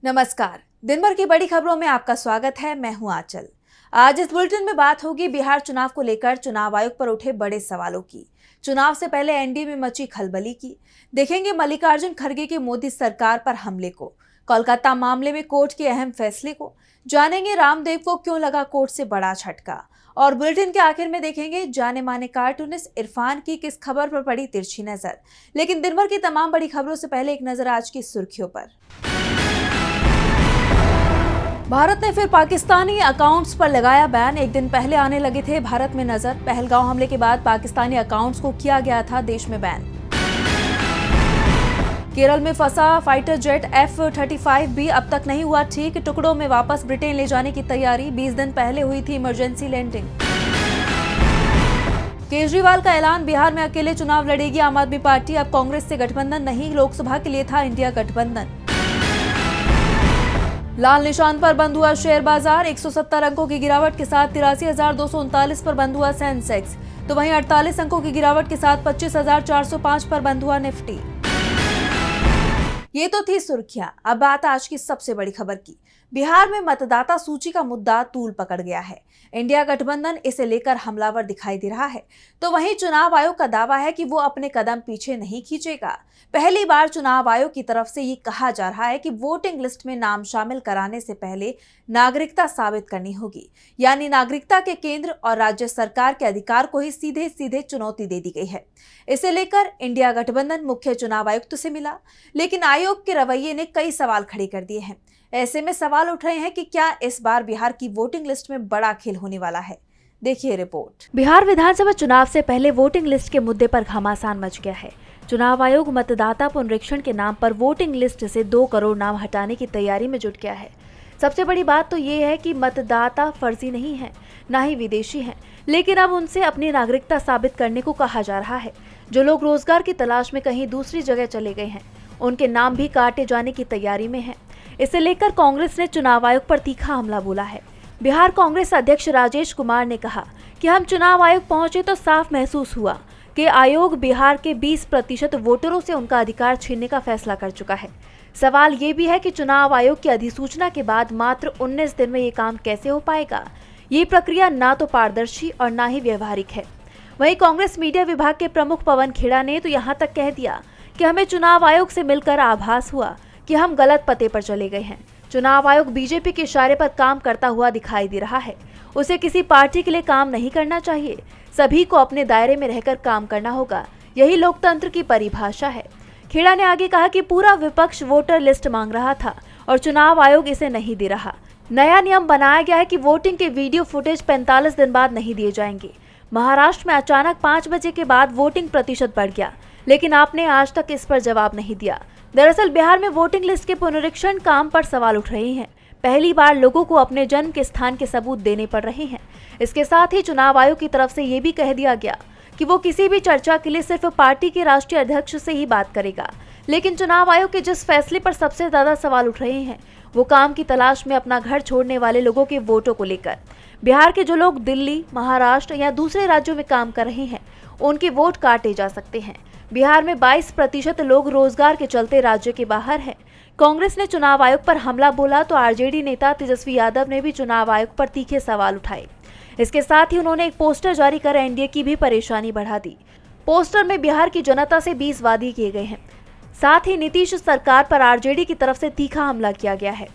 नमस्कार। दिन भर की बड़ी खबरों में आपका स्वागत है। मैं हूं आंचल। आज इस बुलेटिन में बात होगी बिहार चुनाव को लेकर चुनाव आयोग पर उठे बड़े सवालों की। चुनाव से पहले एनडीए में मची खलबली की। देखेंगे मल्लिकार्जुन खड़गे की मोदी सरकार पर हमले को, कोलकाता मामले में कोर्ट के अहम फैसले को, जानेंगे रामदेव को क्यों लगा कोर्ट से बड़ा झटका। और बुलेटिन के आखिर में देखेंगे जाने माने कार्टूनिस्ट इरफान की किस खबर पर पड़ी तिरछी नजर। लेकिन दिन भर की तमाम बड़ी खबरों से पहले एक नजर आज की सुर्खियों पर। भारत ने फिर पाकिस्तानी अकाउंट्स पर लगाया बैन। एक दिन पहले आने लगे थे भारत में नजर। पहलगांव हमले के बाद पाकिस्तानी अकाउंट्स को किया गया था देश में बैन। केरल में फंसा फाइटर जेट F-35 भी अब तक नहीं हुआ ठीक। टुकड़ों में वापस ब्रिटेन ले जाने की तैयारी। 20 दिन पहले हुई थी इमरजेंसी लैंडिंग। केजरीवाल का ऐलान, बिहार में अकेले चुनाव लड़ेगी आम आदमी पार्टी। अब कांग्रेस से गठबंधन नहीं, लोकसभा के लिए था इंडिया गठबंधन। लाल निशान पर बंद हुआ शेयर बाजार। 170 अंकों की गिरावट के साथ 83,239 पर बंद हुआ सेंसेक्स, तो वहीं 48 अंकों की गिरावट के साथ 25,405 पर बंद हुआ निफ्टी। ये तो थी सुर्खियां। अब बात आज की सबसे बड़ी खबर की। बिहार में मतदाता सूची का मुद्दा तूल पकड़ गया है। इंडिया गठबंधन इसे लेकर हमलावर दिखाई दे रहा है, तो वहीं चुनाव आयोग का दावा है कि वो अपने कदम पीछे नहीं खींचेगा। पहली बार चुनाव आयोग की तरफ से ये कहा जा रहा है कि वोटिंग लिस्ट में नाम शामिल कराने से पहले नागरिकता साबित करनी होगी, यानी नागरिकता के केंद्र और राज्य सरकार के अधिकार को ही सीधे सीधे चुनौती दे दी गई है। इसे लेकर इंडिया गठबंधन मुख्य चुनाव आयुक्त से मिला, लेकिन आयोग के रवैये ने कई सवाल खड़े कर दिए हैं। ऐसे में सवाल उठ रहे हैं कि क्या इस बार बिहार की वोटिंग लिस्ट में बड़ा खेल होने वाला है। देखिए रिपोर्ट। बिहार विधानसभा चुनाव से पहले वोटिंग लिस्ट के मुद्दे पर घमासान मच गया है। चुनाव आयोग मतदाता पुनरीक्षण के नाम पर वोटिंग लिस्ट से 2 करोड़ नाम हटाने की तैयारी में जुट गया है। सबसे बड़ी बात तो ये है कि मतदाता फर्जी नहीं है, न ही विदेशी हैं, लेकिन अब उनसे अपनी नागरिकता साबित करने को कहा जा रहा है। जो लोग रोजगार की तलाश में कहीं दूसरी जगह चले गए हैं, उनके नाम भी काटे जाने की तैयारी में है। इसे लेकर कांग्रेस ने चुनाव आयोग पर तीखा हमला बोला है। बिहार कांग्रेस अध्यक्ष राजेश कुमार ने कहा कि हम चुनाव आयोग पहुंचे तो साफ महसूस हुआ कि आयोग बिहार के 20% वोटरों से उनका अधिकार छीनने का फैसला कर चुका है। सवाल ये भी है कि चुनाव आयोग की अधिसूचना के बाद मात्र 19 दिन में ये काम कैसे हो पाएगा। ये प्रक्रिया ना तो पारदर्शी और ना ही व्यवहारिक है। वहीं कांग्रेस मीडिया विभाग के प्रमुख पवन खेड़ा ने तो यहाँ तक कह दिया कि हमें चुनाव आयोग से मिलकर आभास हुआ कि हम गलत पते पर चले गए हैं। चुनाव आयोग बीजेपी के इशारे पर काम करता हुआ दिखाई दे रहा है। उसे किसी पार्टी के लिए काम नहीं करना चाहिए, सभी को अपने दायरे में रहकर काम करना होगा। यही लोकतंत्र की परिभाषा है। खेड़ा ने आगे कहा कि पूरा विपक्ष वोटर लिस्ट मांग रहा था और चुनाव आयोग इसे नहीं दे रहा। नया नियम बनाया गया है कि वोटिंग के वीडियो फुटेज 45 दिन बाद नहीं दिए जाएंगे। महाराष्ट्र में अचानक 5 बजे के बाद वोटिंग प्रतिशत बढ़ गया, लेकिन आपने आज तक इस पर जवाब नहीं दिया। दरअसल बिहार में वोटिंग लिस्ट के पुनरीक्षण काम पर सवाल उठ रहे हैं। पहली बार लोगों को अपने जन्म के स्थान के सबूत देने पड़ रहे हैं। इसके साथ ही चुनाव आयोग की तरफ से ये भी कह दिया गया कि वो किसी भी चर्चा के लिए सिर्फ पार्टी के राष्ट्रीय अध्यक्ष से ही बात करेगा। लेकिन चुनाव आयोग के जिस फैसले पर सबसे ज्यादा सवाल उठ रहे हैं, वो काम की तलाश में अपना घर छोड़ने वाले लोगों के वोटों को लेकर। बिहार के जो लोग दिल्ली, महाराष्ट्र या दूसरे राज्यों में काम कर रहे हैं, उनके वोट काटे जा सकते हैं। बिहार में 22% लोग रोजगार के चलते राज्य के बाहर हैं। कांग्रेस ने चुनाव आयोग पर हमला बोला तो आरजेडी नेता तेजस्वी यादव ने भी चुनाव आयोग पर तीखे सवाल उठाए। इसके साथ ही उन्होंने एक पोस्टर जारी कर एनडीए की भी परेशानी बढ़ा दी। पोस्टर में बिहार की जनता से 20 वादे किए गए हैं। साथ ही नीतीश सरकार पर आरजेडी की तरफ से तीखा हमला किया गया है।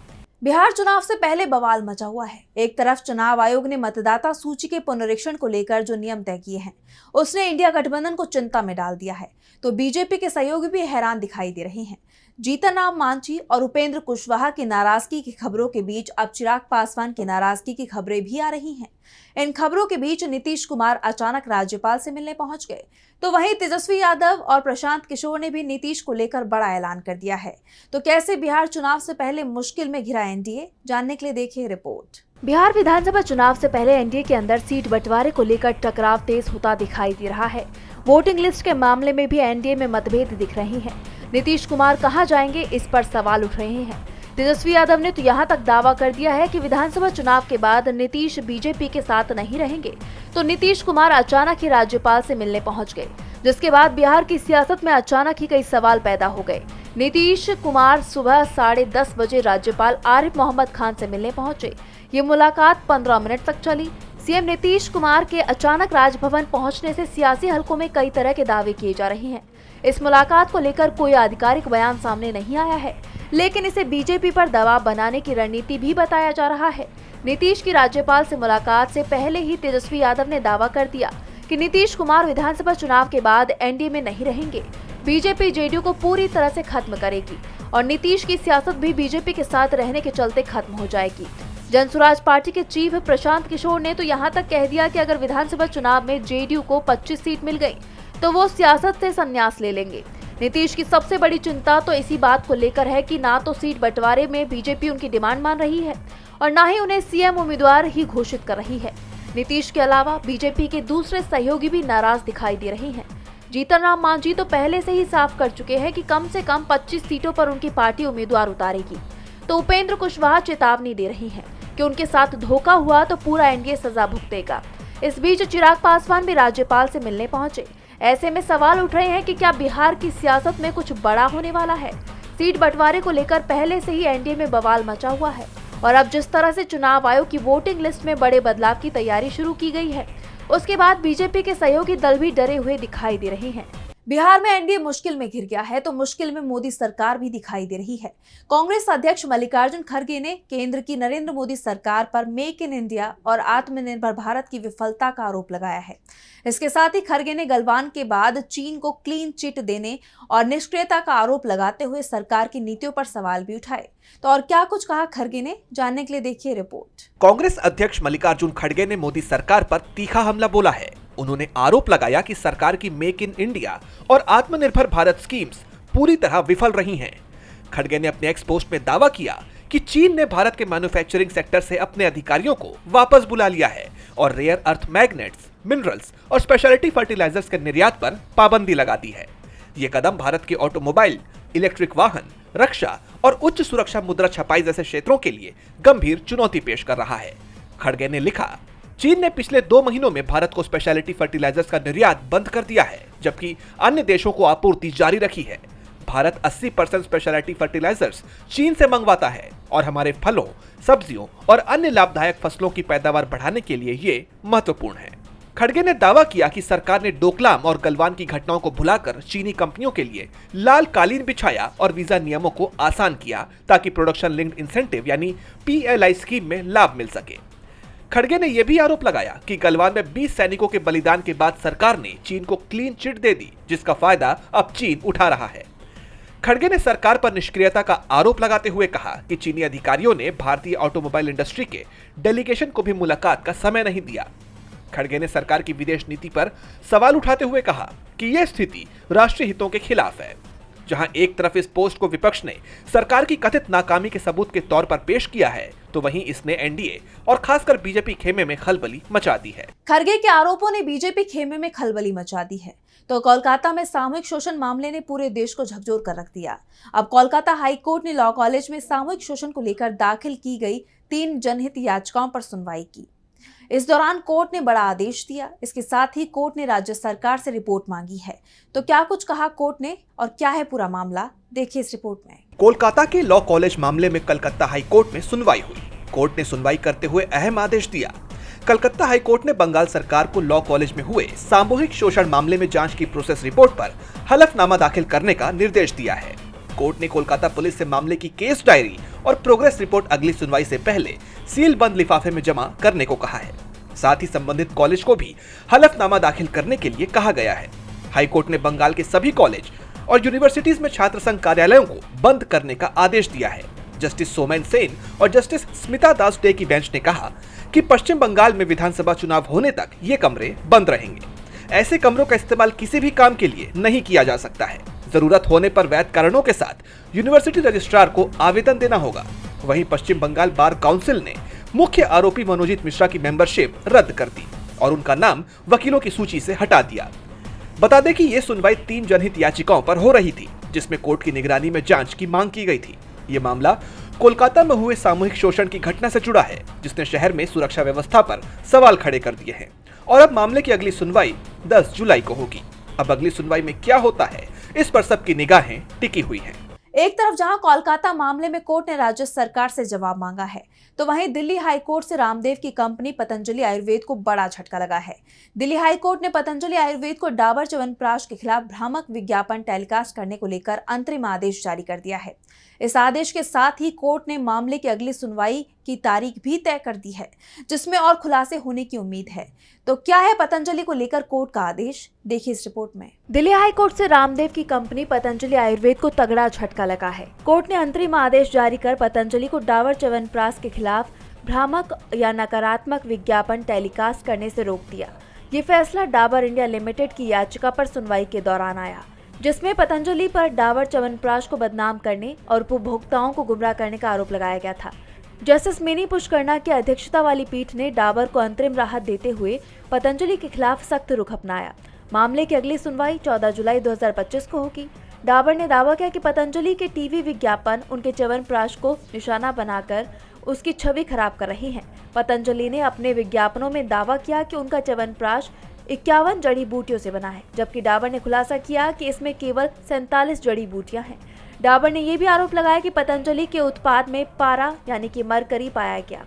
बिहार चुनाव से पहले बवाल मचा हुआ है। एक तरफ चुनाव आयोग ने मतदाता सूची के पुनरीक्षण को लेकर जो नियम तय किए हैं, उसने इंडिया गठबंधन को चिंता में डाल दिया है, तो बीजेपी के सहयोगी भी हैरान दिखाई दे रहे हैं। जीतन राम मांझी और उपेंद्र कुशवाहा की नाराजगी की खबरों के बीच अब चिराग पासवान की नाराजगी की खबरें भी आ रही हैं। इन खबरों के बीच नीतीश कुमार अचानक राज्यपाल से मिलने पहुंच गए, तो वहीं तेजस्वी यादव और प्रशांत किशोर ने भी नीतीश को लेकर बड़ा ऐलान कर दिया है। तो कैसे बिहार चुनाव से पहले मुश्किल में घिरा एनडीए, जानने के लिए देखिए रिपोर्ट। बिहार विधानसभा चुनाव से पहले एनडीए के अंदर सीट बंटवारे को लेकर टकराव तेज होता दिखाई दे रहा है। वोटिंग लिस्ट के मामले में भी एनडीए में मतभेद दिख रहे हैं। नीतीश कुमार कहां जाएंगे, इस पर सवाल उठ रहे हैं। तेजस्वी यादव ने तो यहां तक दावा कर दिया है कि विधानसभा चुनाव के बाद नीतीश बीजेपी के साथ नहीं रहेंगे, तो नीतीश कुमार अचानक ही राज्यपाल से मिलने पहुंच गए, जिसके बाद बिहार की सियासत में अचानक ही कई सवाल पैदा हो गए। नीतीश कुमार सुबह 10:30 बजे राज्यपाल आरिफ मोहम्मद खान से मिलने पहुंचे। ये मुलाकात 15 मिनट तक चली। सीएम नीतीश कुमार के अचानक राजभवन पहुंचने से सियासी हलकों में कई तरह के दावे किए जा रहे हैं। इस मुलाकात को लेकर कोई आधिकारिक बयान सामने नहीं आया है, लेकिन इसे बीजेपी पर दबाव बनाने की रणनीति भी बताया जा रहा है। नीतीश की राज्यपाल से मुलाकात से पहले ही तेजस्वी यादव ने दावा कर दिया कि नीतीश कुमार विधानसभा चुनाव के बाद एनडीए में नहीं रहेंगे। बीजेपी जेडीयू को पूरी तरह से खत्म करेगी और नीतीश की सियासत भी बीजेपी के साथ रहने के चलते खत्म हो जाएगी। जनसुराज पार्टी के चीफ प्रशांत किशोर ने तो यहाँ तक कह दिया कि अगर विधानसभा चुनाव में जेडीयू को 25 सीट मिल गई तो वो सियासत से संन्यास ले लेंगे। नीतीश की सबसे बड़ी चिंता तो इसी बात को लेकर है कि ना तो सीट बंटवारे में बीजेपी उनकी डिमांड मान रही है और ना ही उन्हें सीएम उम्मीदवार ही घोषित कर रही है। नीतीश के अलावा बीजेपी के दूसरे सहयोगी भी नाराज दिखाई दे रहे हैं। जीतन राम मांझी तो पहले से ही साफ कर चुके हैं कि कम से कम 25 सीटों पर उनकी पार्टी उम्मीदवार उतारेगी। तो उपेंद्र कुशवाहा चेतावनी दे रही हैं कि उनके साथ धोखा हुआ तो पूरा एनडीए सजा भुगतेगा। इस बीच चिराग पासवान भी राज्यपाल से मिलने पहुंचे। ऐसे में सवाल उठ रहे हैं कि क्या बिहार की सियासत में कुछ बड़ा होने वाला है। सीट बंटवारे को लेकर पहले से ही एनडीए में बवाल मचा हुआ है और अब जिस तरह से चुनाव आयोग की वोटिंग लिस्ट में बड़े बदलाव की तैयारी शुरू की गई है, उसके बाद बीजेपी के सहयोगी दल भी डरे हुए दिखाई दे रहे हैं। बिहार में एनडीए मुश्किल में घिर गया है तो मुश्किल में मोदी सरकार भी दिखाई दे रही है। कांग्रेस अध्यक्ष मल्लिकार्जुन खड़गे ने केंद्र की नरेंद्र मोदी सरकार पर मेक इन इंडिया और आत्मनिर्भर भारत की विफलता का आरोप लगाया है। इसके साथ ही खड़गे ने गलवान के बाद चीन को क्लीन चिट देने और निष्क्रियता का आरोप लगाते हुए सरकार की नीतियों पर सवाल भी उठाए। तो और क्या कुछ कहा खड़गे ने, जानने के लिए देखिए रिपोर्ट। कांग्रेस अध्यक्ष मल्लिकार्जुन खड़गे ने मोदी सरकार पर तीखा हमला बोला है। उन्होंने आरोप लगाया कि सरकार की मेक इन इंडिया और आत्मनिर्भर भारत स्कीम्स पूरी तरह विफल रही हैं। खड़गे ने अपने एक्स पोस्ट में दावा किया कि चीन ने भारत के मैन्युफैक्चरिंग सेक्टर से अपने अधिकारियों को वापस बुला लिया है और रेयर अर्थ मैग्नेट्स, मिनरल्स और स्पेशलिटी फर्टिलाइजर्स के निर्यात पर पाबंदी लगा दी है। ये कदम भारत के ऑटोमोबाइल, इलेक्ट्रिक वाहन, रक्षा और उच्च सुरक्षा मुद्रा छपाई जैसे क्षेत्रों के लिए गंभीर चुनौती पेश कर रहा है। खड़गे ने लिखा, चीन ने पिछले 2 महीनों में भारत को स्पेशलिटी फर्टिलाइजर्स का निर्यात बंद कर दिया है, जबकि अन्य देशों को आपूर्ति जारी रखी है। भारत 80% स्पेशलिटी फर्टिलाइजर्स चीन से मंगवाता है और हमारे फलों, सब्जियों और अन्य लाभदायक फसलों की पैदावार बढ़ाने के लिए ये महत्वपूर्ण है। खड़गे ने दावा किया कि सरकार ने डोकलाम और गलवान की घटनाओं को भुलाकर चीनी कंपनियों के लिए लाल कालीन बिछाया और वीजा नियमों को आसान किया ताकि प्रोडक्शन लिंक्ड इंसेंटिव यानी PLI स्कीम में लाभ मिल सके। खड़गे ने यह भी आरोप लगाया कि गलवान में 20 सैनिकों के बलिदान के बाद सरकार ने चीन को क्लीन चिट दे दी, जिसका फायदा अब चीन उठा रहा है। खड़गे ने सरकार पर निष्क्रियता का आरोप लगाते हुए कहा कि चीनी अधिकारियों ने भारतीय ऑटोमोबाइल इंडस्ट्री के डेलीगेशन को भी मुलाकात का समय नहीं दिया। खड़गे ने सरकार की विदेश नीति पर सवाल उठाते हुए कहा कि यह स्थिति राष्ट्रीय हितों के खिलाफ है। जहां एक तरफ इस पोस्ट को विपक्ष ने सरकार की कथित नाकामी के सबूत के तौर पर पेश किया है, तो वहीं इसने एनडीए और खासकर बीजेपी खेमे में खलबली मचा दी है। खड़गे के आरोपों ने बीजेपी खेमे में खलबली मचा दी है। तो कोलकाता में सामूहिक शोषण मामले ने पूरे देश को झकझोर कर रख दिया। अब कोलकाता हाई कोर्ट ने लॉ कॉलेज में सामूहिक शोषण को लेकर दाखिल की गई 3 जनहित याचिकाओं पर सुनवाई की। इस दौरान कोर्ट ने बड़ा आदेश दिया। इसके साथ ही कोर्ट ने राज्य सरकार से रिपोर्ट मांगी है। तो क्या कुछ कहा कोर्ट ने और क्या है पूरा मामला, देखिए इस रिपोर्ट में। कोलकाता के लॉ कॉलेज मामले में कलकत्ता हाई कोर्ट में सुनवाई हुई। कोर्ट ने सुनवाई करते हुए अहम आदेश दिया। कलकत्ता हाई कोर्ट ने बंगाल सरकार को लॉ कॉलेज में हुए सामूहिक शोषण मामले में जांच की प्रोसेस रिपोर्ट पर हलफनामा दाखिल करने का निर्देश दिया है। कोर्ट ने कोलकाता पुलिस से मामले की केस डायरी और प्रोग्रेस रिपोर्ट अगली सुनवाई से पहले सील बंद लिफाफे में जमा करने को कहा है। साथ ही संबंधित कॉलेज को भी हलफनामा दाखिल करने के लिए कहा गया है। हाईकोर्ट ने बंगाल के सभी कॉलेज और यूनिवर्सिटीज में छात्र संघ कार्यालयों को बंद करने का आदेश दिया है। जस्टिस सोमेन सेन और जस्टिस स्मिता दास डे की बेंच ने कहा कि पश्चिम बंगाल में विधानसभा चुनाव होने तक ये कमरे बंद रहेंगे। ऐसे कमरों का इस्तेमाल किसी भी काम के लिए नहीं किया जा सकता है। जरूरत होने पर वैध कारणों के साथ यूनिवर्सिटी रजिस्ट्रार को आवेदन देना होगा। वहीं पश्चिम बंगाल बार काउंसिल ने मुख्य आरोपी मनोजीत मिश्रा की मेंबरशिप रद्द कर दी और उनका नाम वकीलों की सूची से हटा दिया। बता दें कि ये सुनवाई 3 जनहित याचिकाओं पर हो रही थी, जिसमें कोर्ट की निगरानी में जांच की मांग की गई थी। ये मामला कोलकाता में हुए सामूहिक शोषण की घटना से जुड़ा है, जिसने शहर में सुरक्षा व्यवस्था पर सवाल खड़े कर दिए हैं। और अब मामले की अगली सुनवाई 10 जुलाई को होगी। अब अगली सुनवाई में क्या होता है, इस पर सबकी निगाहें टिकी हुई हैं। एक तरफ जहां कोलकाता मामले में कोर्ट ने राज्य सरकार से जवाब मांगा है, तो वहीं दिल्ली हाई कोर्ट से रामदेव की कंपनी पतंजलि आयुर्वेद को बड़ा झटका लगा है। दिल्ली हाई कोर्ट ने पतंजलि आयुर्वेद को डाबर च्यवनप्राश के खिलाफ भ्रामक विज्ञापन टेलीकास्ट करने को लेकर अंतरिम आदेश जारी कर दिया है। इस आदेश के साथ ही कोर्ट ने मामले की अगली सुनवाई की तारीख भी तय कर दी है, जिसमें और खुलासे होने की उम्मीद है। तो क्या है पतंजलि को लेकर कोर्ट का आदेश, देखिए इस रिपोर्ट में। दिल्ली हाई कोर्ट से रामदेव की कंपनी पतंजलि आयुर्वेद को तगड़ा झटका लगा है। कोर्ट ने अंतरिम आदेश जारी कर पतंजलि को डाबर च्यवनप्राश के खिलाफ भ्रामक या नकारात्मक विज्ञापन टेलीकास्ट करने से रोक दिया। ये फैसला डाबर इंडिया लिमिटेड की याचिका पर सुनवाई के दौरान आया, जिसमें पतंजलि पर डाबर च्यवनप्राश को बदनाम करने और उपभोक्ताओं को गुमराह करने का आरोप लगाया गया था। जस्टिस मिनी पुष्करना की अध्यक्षता वाली पीठ ने डाबर को अंतरिम राहत देते हुए पतंजलि के खिलाफ सख्त रुख अपनाया। मामले की अगली सुनवाई 14 जुलाई 2025 को होगी। डाबर ने दावा किया कि पतंजलि के टीवी विज्ञापन उनके च्यवनप्राश को निशाना बनाकर उसकी छवि खराब कर रही हैं। पतंजलि ने अपने विज्ञापनों में दावा किया कि उनका च्यवनप्राश 51 जड़ी बूटियों से बना है, जबकि डाबर ने खुलासा किया कि इसमें केवल 47 जड़ी बूटियां हैं। डाबर ने यह भी आरोप लगाया कि पतंजलि के उत्पाद में पारा यानी कि मरकरी पाया गया,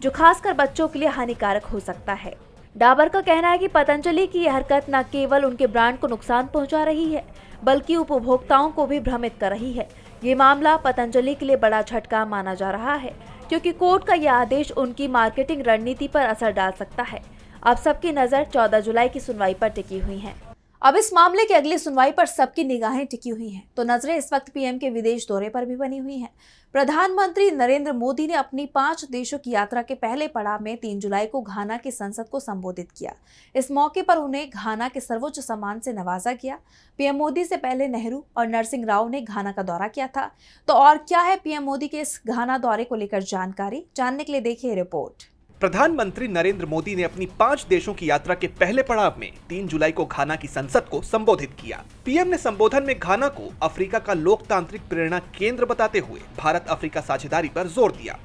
जो खासकर बच्चों के लिए हानिकारक हो सकता है। डाबर का कहना है कि पतंजलि की यह हरकत न केवल उनके ब्रांड को नुकसान पहुंचा रही है, बल्कि उपभोक्ताओं को भी भ्रमित कर रही है। ये मामला पतंजलि के लिए बड़ा झटका माना जा रहा है, क्योंकि कोर्ट का यह आदेश उनकी मार्केटिंग रणनीति पर असर डाल सकता है। अब सबकी नजर 14 जुलाई की सुनवाई पर टिकी हुई है। अब इस मामले की अगली सुनवाई पर सबकी निगाहें टिकी हुई हैं, तो नजरें इस वक्त पीएम के विदेश दौरे पर भी बनी हुई हैं। प्रधानमंत्री नरेंद्र मोदी ने अपनी 5 देशों की यात्रा के पहले पड़ाव में 3 जुलाई को घाना की संसद को संबोधित किया। इस मौके पर उन्हें घाना के सर्वोच्च सम्मान से नवाजा गया। पीएम मोदी से पहले नेहरू और नरसिंह राव ने घाना का दौरा किया था। तो और क्या है पीएम मोदी के इस घाना दौरे को लेकर जानकारी, जानने के लिए देखिए रिपोर्ट। प्रधानमंत्री नरेंद्र मोदी ने अपनी 5 देशों की यात्रा के पहले पड़ाव में 3 जुलाई को घाना की संसद को संबोधित किया। पीएम ने संबोधन में घाना को अफ्रीका का लोकतांत्रिक प्रेरणा केंद्र बताते हुए भारत अफ्रीका साझेदारी पर जोर दिया।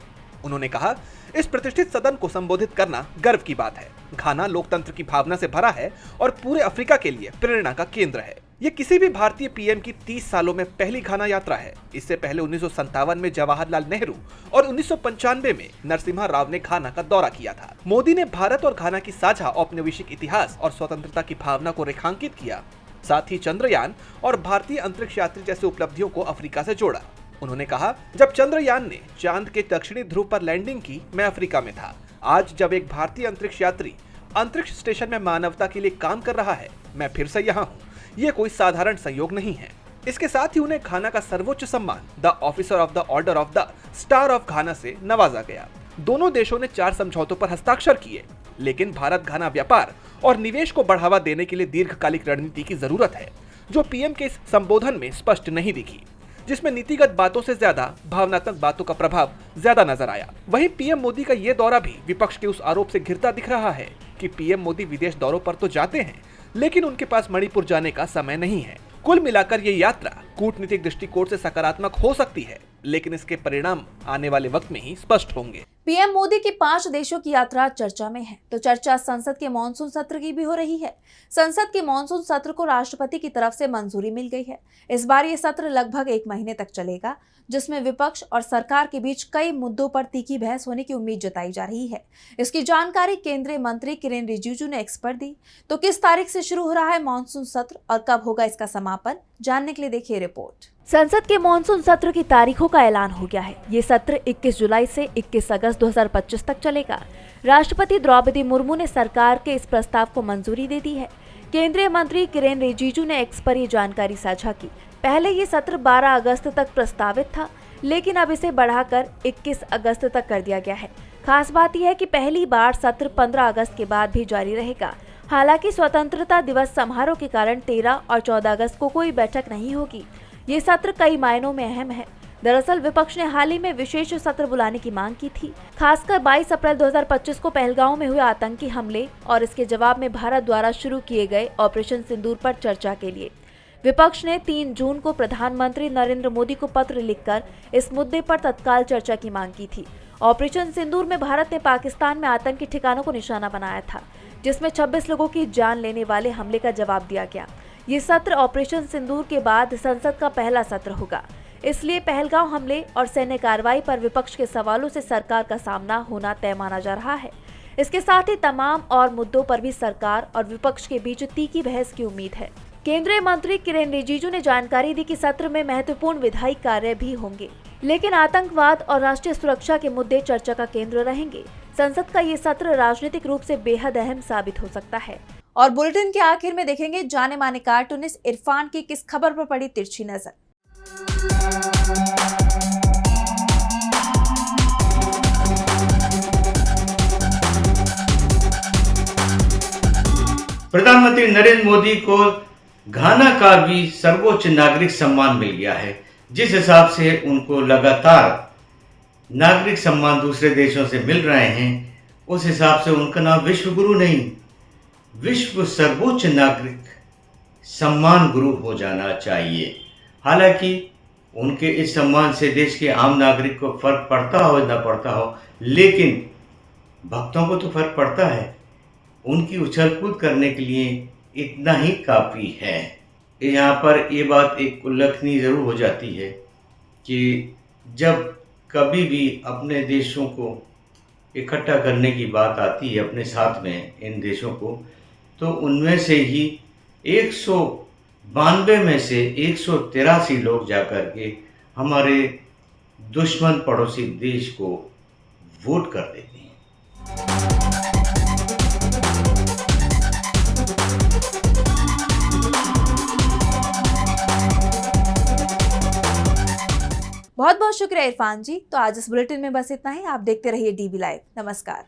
उन्होंने कहा, इस प्रतिष्ठित सदन को संबोधित करना गर्व की बात है। घाना लोकतंत्र की भावना से भरा है और पूरे अफ्रीका के लिए प्रेरणा का केंद्र है। ये किसी भी भारतीय पीएम की 30 सालों में पहली घाना यात्रा है। इससे पहले 1957 में जवाहरलाल नेहरू और 1995 में नरसिम्हा राव ने घाना का दौरा किया था। मोदी ने भारत और घाना की साझा औपनिवेशिक इतिहास और स्वतंत्रता की भावना को रेखांकित किया। साथ ही चंद्रयान और भारतीय अंतरिक्ष यात्री जैसे उपलब्धियों को अफ्रीका से जोड़ा। उन्होंने कहा, जब चंद्रयान ने चांद के दक्षिणी ध्रुव पर लैंडिंग की, मैं अफ्रीका में था। आज जब एक भारतीय अंतरिक्ष यात्री अंतरिक्ष स्टेशन में मानवता के लिए काम कर रहा है, मैं फिर से यहाँ हूँ। ये कोई साधारण संयोग नहीं है। इसके साथ ही उन्हें घाना का सर्वोच्च सम्मान the officer of the order of the star of घाना से नवाजा गया। दोनों देशों ने 4 समझौतों पर हस्ताक्षर किए, लेकिन भारत घाना व्यापार और निवेश को बढ़ावा देने के लिए दीर्घकालिक रणनीति की जरूरत है, जो पीएम के इस संबोधन में स्पष्ट नहीं दिखी, जिसमें नीतिगत बातों से ज्यादा भावनात्मक बातों का प्रभाव ज्यादा नजर आया। वहीं पीएम मोदी का ये दौरा भी विपक्ष के उस आरोप से घिरता दिख रहा है कि पीएम मोदी विदेश दौरों पर तो जाते हैं, लेकिन उनके पास मणिपुर जाने का समय नहीं है। कुल मिलाकर ये यात्रा कूटनीतिक दृष्टिकोण से सकारात्मक हो सकती है, लेकिन इसके परिणाम आने वाले वक्त में ही स्पष्ट होंगे। पीएम मोदी की 5 देशों की यात्रा चर्चा में है, तो चर्चा संसद के मॉनसून सत्र की भी हो रही है। संसद के मॉनसून सत्र को राष्ट्रपति की तरफ से मंजूरी मिल गई है। इस बार ये सत्र लगभग 1 महीने तक चलेगा, जिसमें विपक्ष और सरकार के बीच कई मुद्दों पर तीखी बहस होने की उम्मीद जताई जा रही है। इसकी जानकारी केंद्रीय मंत्री किरेन रिजिजू ने एक्स पर दी। तो किस तारीख से शुरू हो रहा है मॉनसून सत्र और कब होगा इसका समापन, जानने के लिए देखिए रिपोर्ट। संसद के मॉनसून सत्र की तारीखों का ऐलान हो गया है। ये सत्र 21 जुलाई से 21 अगस्त 2025 तक चलेगा। राष्ट्रपति द्रौपदी मुर्मू ने सरकार के इस प्रस्ताव को मंजूरी दे दी है। केंद्रीय मंत्री किरेन रिजिजू ने एक्स पर ये जानकारी साझा की। पहले ये सत्र 12 अगस्त तक प्रस्तावित था, लेकिन अब इसे बढ़ाकर 21 अगस्त तक कर दिया गया है। खास बात यह है कि पहली बार सत्र 15 अगस्त के बाद भी जारी रहेगा। हालांकि स्वतंत्रता दिवस समारोह के कारण 13 और 14 अगस्त को कोई बैठक नहीं होगी। ये सत्र कई मायनों में अहम है। दरअसल विपक्ष ने हाल ही में विशेष सत्र बुलाने की मांग की थी, खासकर 22 अप्रैल 2025 को पहलगांव में हुए आतंकी हमले और इसके जवाब में भारत द्वारा शुरू किए गए ऑपरेशन सिंदूर पर चर्चा के लिए। विपक्ष ने 3 जून को प्रधानमंत्री नरेंद्र मोदी को पत्र लिखकर इस मुद्दे पर तत्काल चर्चा की मांग की थी। ऑपरेशन सिंदूर में भारत ने पाकिस्तान में आतंकी ठिकानों को निशाना बनाया था, जिसमें 26 लोगों की जान लेने वाले हमले का जवाब दिया गया। ये सत्र ऑपरेशन सिंदूर के बाद संसद का पहला सत्र होगा। इसलिए पहलगांव हमले और सैन्य कार्रवाई पर विपक्ष के सवालों से सरकार का सामना होना तय माना जा रहा है। इसके साथ ही तमाम और मुद्दों पर भी सरकार और विपक्ष के बीच तीखी बहस की उम्मीद है। केंद्रीय मंत्री किरेन रिजिजू ने जानकारी दी कि सत्र में महत्वपूर्ण विधायी कार्य भी होंगे, लेकिन आतंकवाद और राष्ट्रीय सुरक्षा के मुद्दे चर्चा का केंद्र रहेंगे। संसद का ये सत्र राजनीतिक रूप से बेहद अहम साबित हो सकता है। और बुलेटिन के आखिर में देखेंगे जाने माने कार्टूनिस्ट इरफान की किस खबर पर पड़ी तिरछी नजर। प्रधानमंत्री नरेंद्र मोदी को घाना का भी सर्वोच्च नागरिक सम्मान मिल गया है। जिस हिसाब से उनको लगातार नागरिक सम्मान दूसरे देशों से मिल रहे हैं, उस हिसाब से उनका नाम विश्व गुरु नहीं, विश्व सर्वोच्च नागरिक सम्मान गुरु हो जाना चाहिए। हालांकि उनके इस सम्मान से देश के आम नागरिक को फर्क पड़ता हो न पड़ता हो, लेकिन भक्तों को तो फर्क पड़ता है। उनकी उछल कूद करने के लिए इतना ही काफ़ी है। यहाँ पर ये बात एक उल्लेखनीय ज़रूर हो जाती है कि जब कभी भी अपने देशों को इकट्ठा करने की बात आती है अपने साथ में इन देशों को, तो उनमें से ही 192 में से 183 लोग जाकर के हमारे दुश्मन पड़ोसी देश को वोट कर देते हैं। बहुत बहुत शुक्रिया इरफान जी। तो आज इस बुलेटिन में बस इतना ही। आप देखते रहिए डीबी लाइव। नमस्कार।